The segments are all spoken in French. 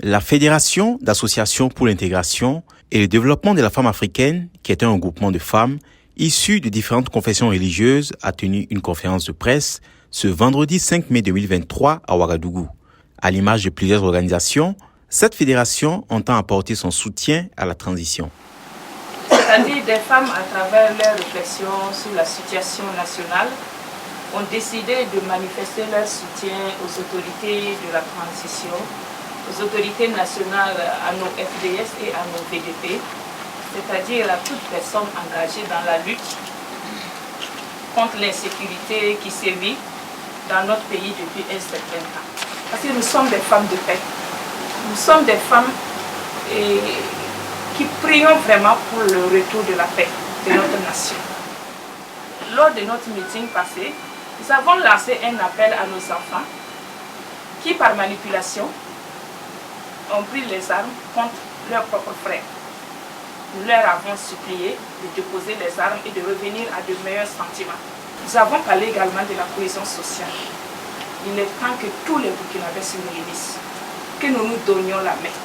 La Fédération d'associations pour l'intégration et le développement de la femme africaine, qui est un regroupement de femmes issues de différentes confessions religieuses, a tenu une conférence de presse ce vendredi 5 mai 2023 à Ouagadougou. À l'image de plusieurs organisations, cette fédération entend apporter son soutien à la transition. C'est-à-dire des femmes, à travers leurs réflexions sur la situation nationale, ont décidé de manifester leur soutien aux autorités de la transition, aux autorités nationales, à nos FDS et à nos VDP, c'est-à-dire à toute personne engagée dans la lutte contre l'insécurité qui sévit dans notre pays depuis un certain temps. Parce que nous sommes des femmes de paix. Nous sommes des femmes qui prions vraiment pour le retour de la paix de notre nation. Lors de notre meeting passé, nous avons lancé un appel à nos enfants qui, par manipulation, ont pris les armes contre leurs propres frères. Nous leur avons supplié de déposer les armes et de revenir à de meilleurs sentiments. Nous avons parlé également de la cohésion sociale. Il est temps que tous les Burkinabés se réunissent, que nous nous donnions la main.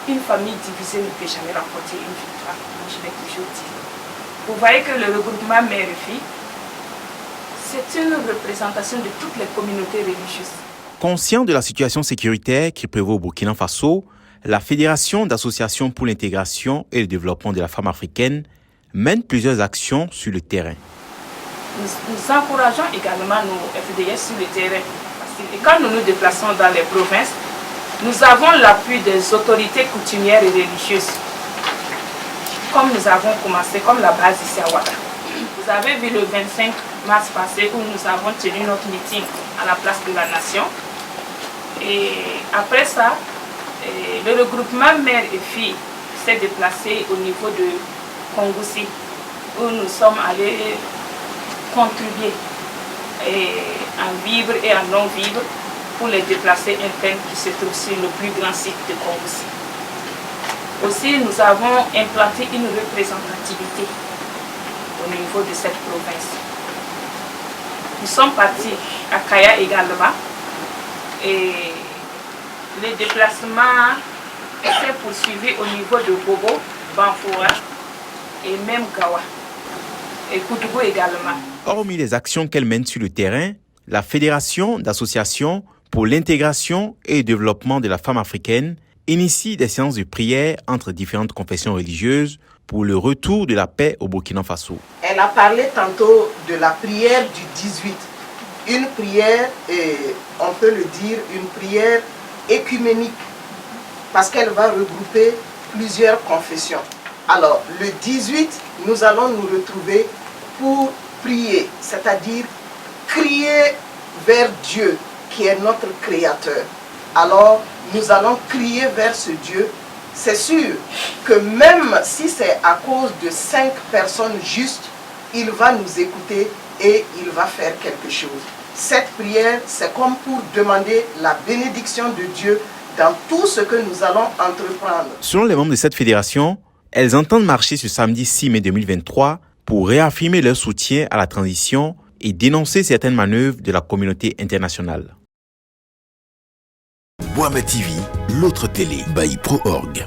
Une famille divisée ne peut jamais remporter une victoire, moi je l'ai toujours dit. Vous voyez que le regroupement mère et fille, c'est une représentation de toutes les communautés religieuses. Conscient de la situation sécuritaire qui prévaut au Burkina Faso, la Fédération d'associations pour l'intégration et le développement de la femme africaine mène plusieurs actions sur le terrain. Nous encourageons également nos FDS sur le terrain. Parce que quand nous nous déplaçons dans les provinces, nous avons l'appui des autorités coutumières et religieuses. Comme nous avons commencé, comme la base ici à Ouaga. Vous avez vu le 25 mars passé où nous avons tenu notre meeting à la place de la Nation. Et après ça, le regroupement mère et fille s'est déplacé au niveau de Kongoussi, où nous sommes allés contribuer en vivre et en non-vivre pour les déplacés internes qui se trouvent sur le plus grand site de Kongoussi. Aussi, nous avons implanté une représentativité au niveau de cette province. Nous sommes partis à Kaya également et les déplacements s'est poursuivi au niveau de Bobo, Banfoura et même Gawa et Koutougou également. Hormis les actions qu'elle mène sur le terrain, la Fédération d'associations pour l'intégration et le développement de la femme africaine initie des séances de prière entre différentes confessions religieuses pour le retour de la paix au Burkina Faso. Elle a parlé tantôt de la prière du 18. Une prière, on peut le dire, une prière écuménique, parce qu'elle va regrouper plusieurs confessions. Alors, le 18, nous allons nous retrouver pour prier, c'est-à-dire crier vers Dieu, qui est notre Créateur. Alors, nous allons crier vers ce Dieu. C'est sûr que même si c'est à cause de 5 personnes justes, il va nous écouter et il va faire quelque chose. Cette prière, c'est comme pour demander la bénédiction de Dieu dans tout ce que nous allons entreprendre. Selon les membres de cette fédération, elles entendent marcher ce samedi 6 mai 2023 pour réaffirmer leur soutien à la transition et dénoncer certaines manœuvres de la communauté internationale. Boama TV, l'autre télé, by Pro.org.